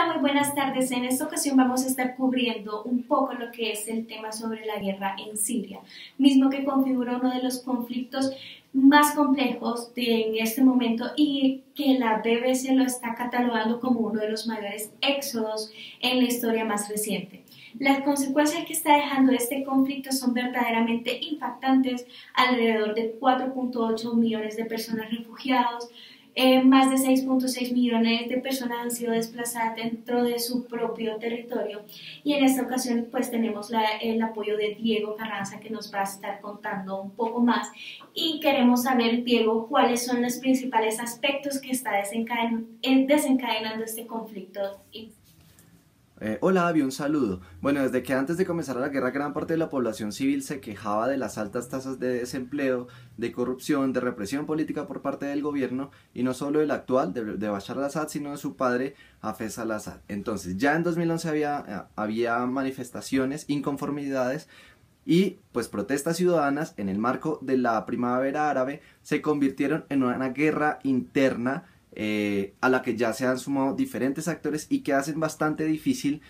Hola, muy buenas tardes. En esta ocasión vamos a estar cubriendo un poco lo que es el tema sobre la guerra en Siria, mismo que configura uno de los conflictos más complejos en este momento y que la BBC lo está catalogando como uno de los mayores éxodos en la historia más reciente. Las consecuencias que está dejando este conflicto son verdaderamente impactantes: alrededor de 4.8 millones de personas refugiados, más de 6.6 millones de personas han sido desplazadas dentro de su propio territorio, y en esta ocasión pues tenemos el apoyo de Diego Carranza, que nos va a estar contando un poco más, y queremos saber, Diego, cuáles son los principales aspectos que está desencadenando este conflicto. Hola, Abby, un saludo. Bueno, desde que antes de comenzar la guerra, gran parte de la población civil se quejaba de las altas tasas de desempleo, de corrupción, de represión política por parte del gobierno, y no solo el actual, de Bashar al-Assad, sino de su padre, Hafez al-Assad. Entonces, ya en 2011 había manifestaciones, inconformidades y pues protestas ciudadanas en el marco de la primavera árabe se convirtieron en una guerra interna a la que ya se han sumado diferentes actores y que hacen bastante difícil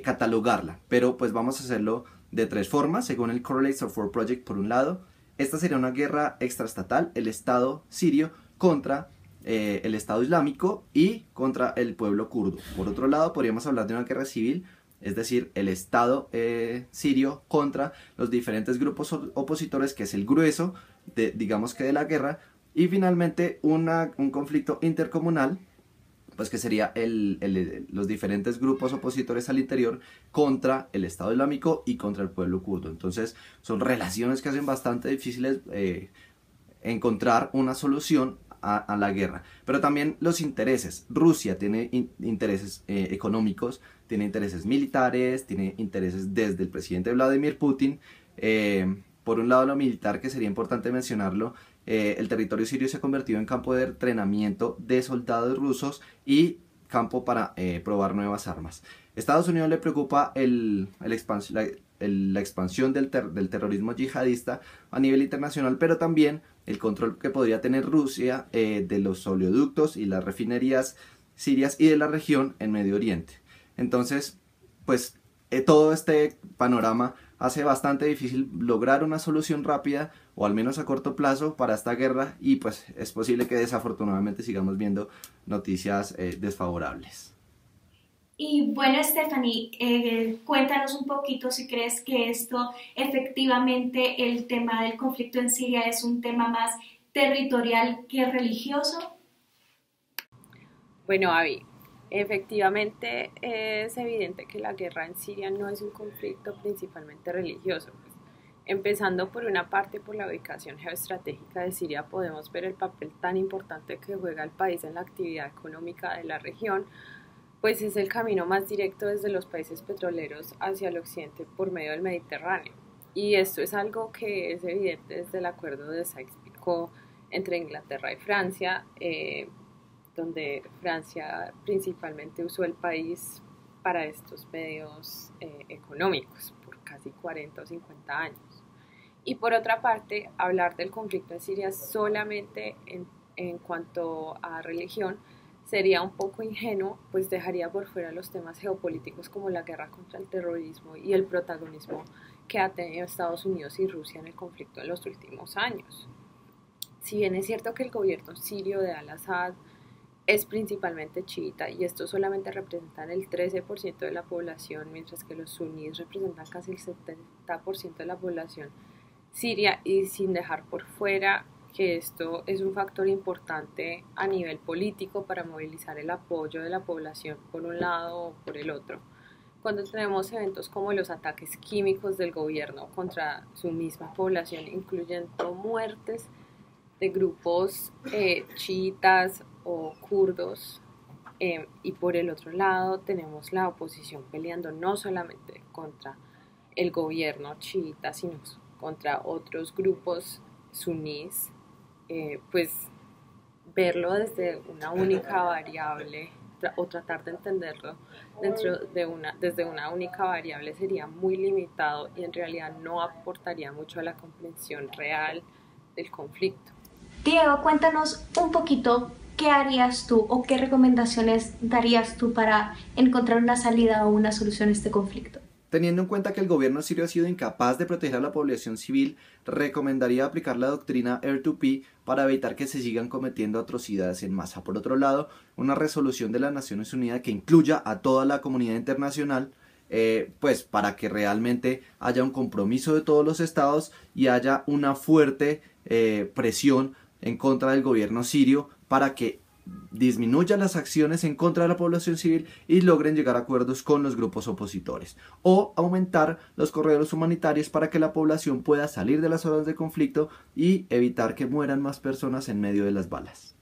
catalogarla, pero pues vamos a hacerlo de tres formas, según el Correlates of War Project. Por un lado, esta sería una guerra extraestatal, el Estado sirio contra el Estado Islámico y contra el pueblo kurdo. Por otro lado, podríamos hablar de una guerra civil, es decir, el Estado sirio contra los diferentes grupos opositores, que es el grueso digamos que de la guerra. Y finalmente un conflicto intercomunal, pues que sería los diferentes grupos opositores al interior contra el Estado Islámico y contra el pueblo kurdo. Entonces son relaciones que hacen bastante difíciles encontrar una solución a la guerra. Pero también los intereses. Rusia tiene intereses económicos, tiene intereses militares, tiene intereses desde el presidente Vladimir Putin. Por un lado, lo militar, que sería importante mencionarlo. El territorio sirio se ha convertido en campo de entrenamiento de soldados rusos y campo para probar nuevas armas. Estados Unidos le preocupa la expansión del terrorismo yihadista a nivel internacional, pero también el control que podría tener Rusia de los oleoductos y las refinerías sirias y de la región en Medio Oriente. Entonces, pues todo este panorama hace bastante difícil lograr una solución rápida, o al menos a corto plazo, para esta guerra, y pues es posible que desafortunadamente sigamos viendo noticias desfavorables. Y bueno, Stephanie, cuéntanos un poquito si crees que esto efectivamente, el tema del conflicto en Siria, es un tema más territorial que religioso. Bueno, Avi, efectivamente es evidente que la guerra en Siria no es un conflicto principalmente religioso. Pues, empezando por una parte, por la ubicación geoestratégica de Siria, podemos ver el papel tan importante que juega el país en la actividad económica de la región, pues es el camino más directo desde los países petroleros hacia el occidente por medio del Mediterráneo. Y esto es algo que es evidente desde el acuerdo de Sykes-Picot entre Inglaterra y Francia, donde Francia principalmente usó el país para estos medios económicos por casi 40 o 50 años. Y por otra parte, hablar del conflicto en Siria solamente en cuanto a religión sería un poco ingenuo, pues dejaría por fuera los temas geopolíticos como la guerra contra el terrorismo y el protagonismo que ha tenido Estados Unidos y Rusia en el conflicto en los últimos años. Si bien es cierto que el gobierno sirio de al-Assad es principalmente chiita y estos solamente representan el 13% de la población, mientras que los suníes representan casi el 70% de la población siria, y sin dejar por fuera que esto es un factor importante a nivel político para movilizar el apoyo de la población por un lado o por el otro. Cuando tenemos eventos como los ataques químicos del gobierno contra su misma población, incluyendo muertes de grupos chiitas o kurdos, y por el otro lado tenemos la oposición peleando no solamente contra el gobierno chiita, sino contra otros grupos suníes, pues verlo desde una única variable o tratar de entenderlo desde una única variable sería muy limitado y en realidad no aportaría mucho a la comprensión real del conflicto. Diego, cuéntanos un poquito ¿qué harías tú o qué recomendaciones darías tú para encontrar una salida o una solución a este conflicto? Teniendo en cuenta que el gobierno sirio ha sido incapaz de proteger a la población civil, recomendaría aplicar la doctrina R2P para evitar que se sigan cometiendo atrocidades en masa. Por otro lado, una resolución de las Naciones Unidas que incluya a toda la comunidad internacional, pues para que realmente haya un compromiso de todos los estados y haya una fuerte presión en contra del gobierno sirio para que disminuyan las acciones en contra de la población civil y logren llegar a acuerdos con los grupos opositores, o aumentar los corredores humanitarios para que la población pueda salir de las zonas de conflicto y evitar que mueran más personas en medio de las balas.